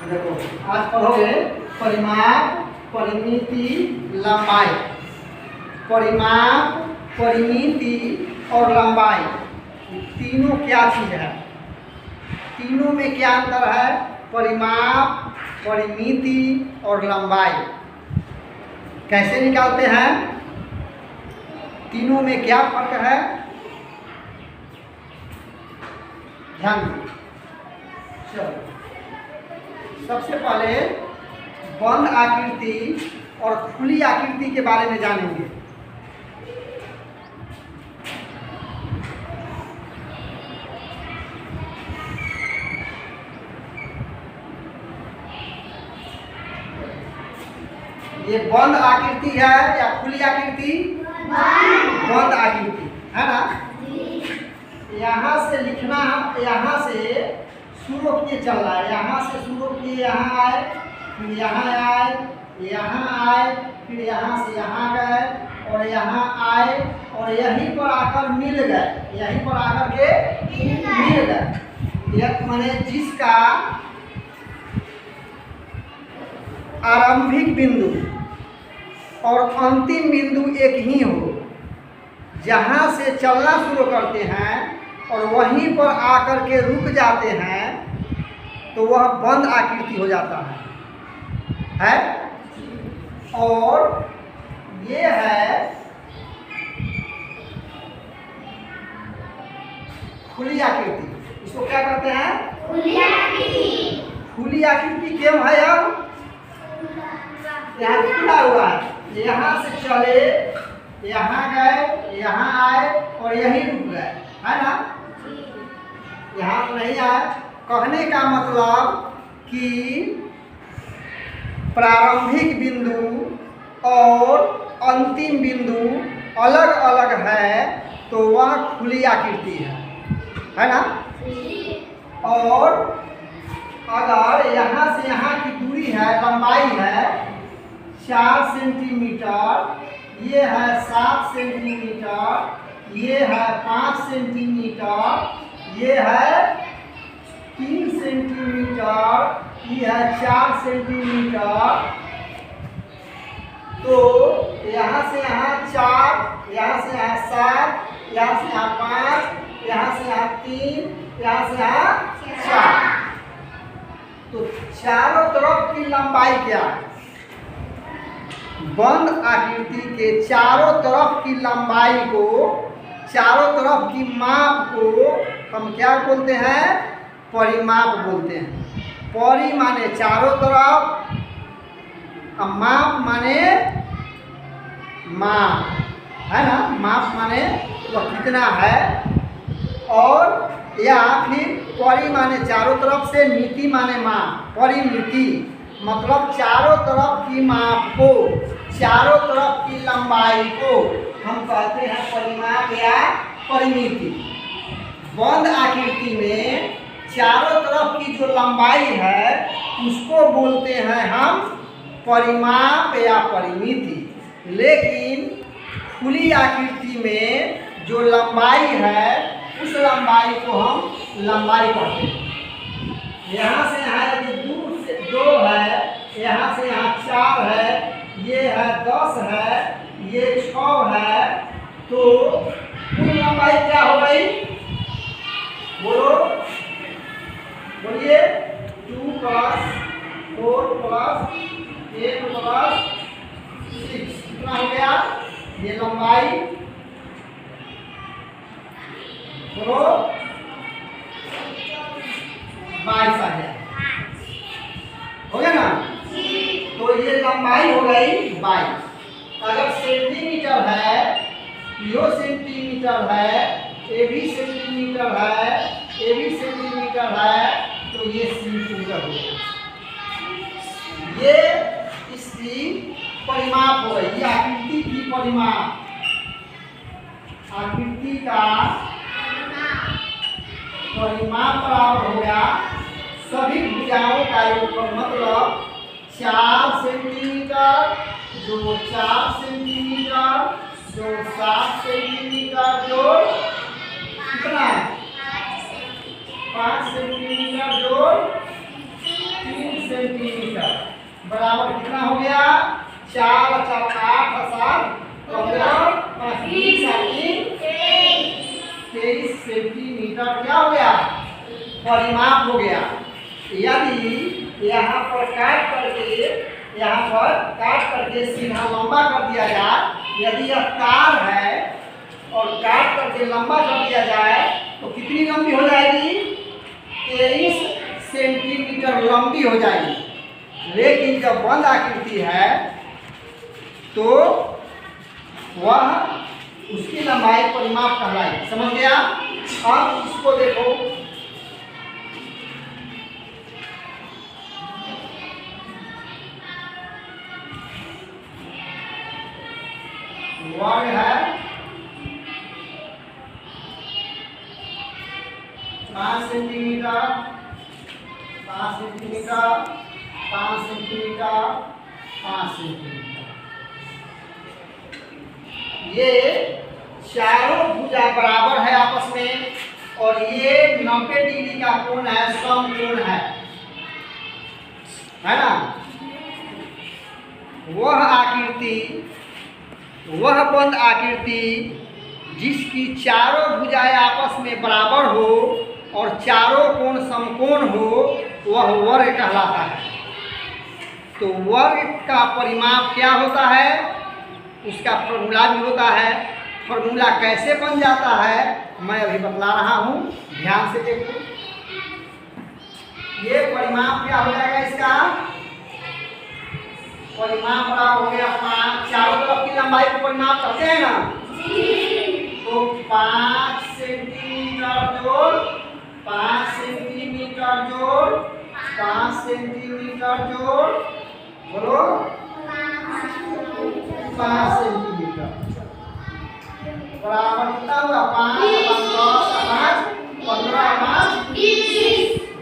देखो आज पढ़ोगे परिमाप, परिमिति, लंबाई। परिमाप, परिमिति और लंबाई तीनों क्या चीज़ है? तीनों में क्या अंतर है? परिमाप, परिमिति और लंबाई कैसे निकालते हैं? तीनों में क्या फर्क है? ध्यान दो। चलो सबसे पहले बंद आकृति और खुली आकृति के बारे में जानेंगे। ये बंद आकृति है या खुली आकृति? बंद आकृति है ना। यहाँ से लिखना, यहाँ से शुरू किए चल रहा है, यहाँ से शुरू किए यहाँ आए, फिर यहाँ आए, यहाँ आए, फिर यहाँ से यहाँ गए और यहाँ आए और यहीं पर आकर मिल गए, यहीं पर आकर के मिल गए। एक माने जिसका आरंभिक बिंदु और अंतिम बिंदु एक ही हो, जहाँ से चलना शुरू करते हैं और वहीं पर आकर के रुक जाते हैं तो वह बंद आकृति हो जाता है? और ये है खुली आकृति। इसको क्या कहते हैं? खुली आकृति। खुली आकृति क्यों है? अब यहाँ खुला हुआ है, यहाँ से चले, यहाँ गए, यहाँ आए और यहीं रुक गए, है ना। यहाँ तो नहीं आए। कहने का मतलब कि प्रारंभिक बिंदु और अंतिम बिंदु अलग अलग है तो वह खुली आकृति है ना। और अगर यहाँ से यहाँ की दूरी है, लंबाई है 4 सेंटीमीटर, ये है 7 सेंटीमीटर, ये है 5 सेंटीमीटर, ये है 3 सेंटीमीटर, ये है 4 सेंटीमीटर, तो यहाँ से यहाँ 4, यहाँ से यहाँ 7, यहाँ से यहाँ 5, यहाँ से यहाँ 3, यहाँ से यहाँ 4, तो चारों तरफ की लंबाई क्या है? बंद आकृति के चारों तरफ की लंबाई को, चारों तरफ की माप को हम क्या बोलते हैं? परिमाप बोलते हैं। परि माने चारों तरफ, माप माने माप, है ना। माप माने वह कितना है, और या फिर परि माने चारों तरफ से, मिति माने माप। परिमिति मतलब चारों तरफ की माप को, चारों तरफ की लंबाई को हम कहते हैं परिमाप या परिमिति। बंद आकृति में चारों तरफ की जो लंबाई है उसको बोलते हैं हम परिमाप या परिमिति। लेकिन खुली आकृति में जो लंबाई है उस लंबाई को हम लंबाई कहते हैं। यहाँ से यहाँ यदि 2 है, यहाँ से यहाँ 4 है, ये है 10 है, ये 6 है, तो कुल लंबाई क्या हो गई? बोलो, बोलिए। 2 + 4 + 8 + 6 कितना हो गया? ये लंबाई बोलो 22 आ गया, हो गया ना। तो ये लंबाई हो गई 22। अगर सेंटीमीटर है, यो सेंटीमीटर है, ये भी सेंटीमीटर है, ये भी सेंटीमीटर है, तो ये सेंटीमीटर हो गया। ये इसकी परिमाप हो गई, ये आकृति की परिमाप, आकृति का परिमाप बराबर हो गया सभी भुजाओं का योगफल, मतलब 4 सेंटीमीटर, जो 4 सेंटीमीटर, जो 7 सेंटीमीटर, जो कितना है 5 सेंटीमीटर, जो 3 सेंटीमीटर बराबर कितना हो गया? 4 4 8 7 15 23 सेंटीमीटर क्या हो गया? परिमाप हो गया। यदि यहाँ पर काट करके सीधा लंबा कर दिया जाए, यदि यह तार है और काट करके लंबा कर दिया जाए तो कितनी लंबी हो जाएगी? 23 सेंटीमीटर लंबी हो जाएगी। लेकिन जब बंद आकृति है तो वह उसकी लंबाई परिमाप कहलाएगी। समझ गया? अब इसको देखो, वर्ग है 5 सेंटीमीटर 5 सेंटीमीटर 5 सेंटीमीटर 5 सेंटीमीटर। ये चारों भुजा बराबर है आपस में और ये 90 डिग्री का कोण है, समकोण है ना? वह बंद आकृति जिसकी चारों भुजाएं आपस में बराबर हो और चारों कोण समकोण हो वह वर्ग कहलाता है। तो वर्ग का परिमाप क्या होता है? उसका फॉर्मूला भी होता है। फॉर्मूला कैसे बन जाता है मैं अभी बतला रहा हूँ, ध्यान से देखो। ये परिमाप क्या हो जाएगा? इसका परिमाप बराबर हो गया 5, चारों तरफ की लंबाई को परिमाप करते हैं ना, तो 5 सेंटीमीटर जोड़ 5 सेंटीमीटर जोड़ 5 सेंटीमीटर जोड़ बोलो 5 सेंटीमीटर बराबर कितना हुआ? 5 15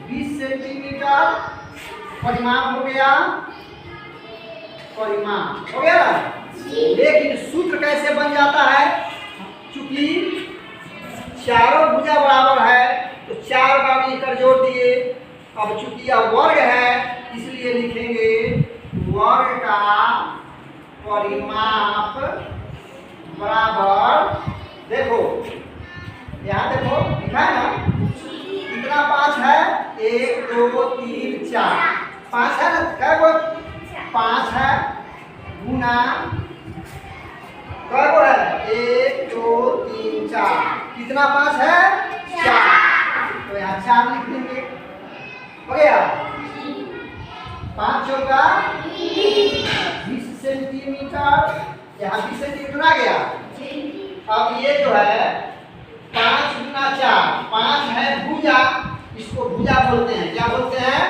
20 सेंटीमीटर परिमाप हो गया। परिमाप हो गया ना? लेकिन सूत्र कैसे बन जाता है? चूंकि चारों भुजा बराबर है तो 4 बार लेकर जोड़ दिए। अब चूंकि यह वर्ग है इसलिए लिखेंगे वर्ग का परिमाप बराबर, देखो यहाँ देखो लिखा है ना, कितना 5 है? 1 2 3 4 5 है ना? क्या 5 है गुना क्या है? 1 2 3 4 कितना 5 है? 4। तो यहाँ 4 लिख देंगे। हो गया? 5 चौका 20 सेंटीमीटर, यहाँ 20 सेंटीमीटर आ गया। अब ये जो है 5 गुना 4, 5 है भुजा, इसको भुजा बोलते हैं। क्या बोलते हैं?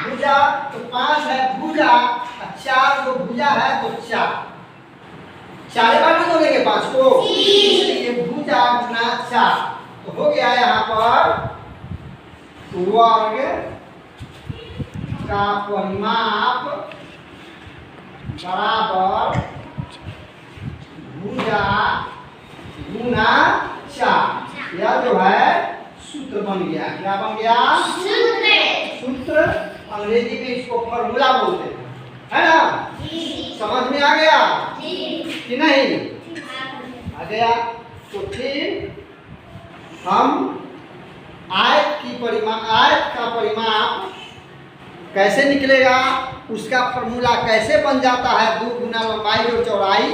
भुजा। तो 5 है भुजा, 4 को भुजा है तो 4 बार भी जोड़ेंगे 5 को, इसलिए भुजा गुना 4। तो हो गया यहाँ पर वर्ग का परिमाप बराबर भुजा गुना 4। यह जो है सूत्र बन गया। क्या बन गया? सूत्र। अंग्रेजी में इसको फॉर्मूला बोलते हैं, है ना? समझ में आ गया कि नहीं? आ गया। तो फिर हम आयत का परिमाप कैसे निकलेगा, उसका फॉर्मूला कैसे बन जाता है, 2 गुना लंबाई और चौड़ाई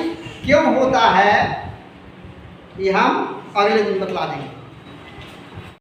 क्यों होता है, ये हम अगले दिन बतला देंगे।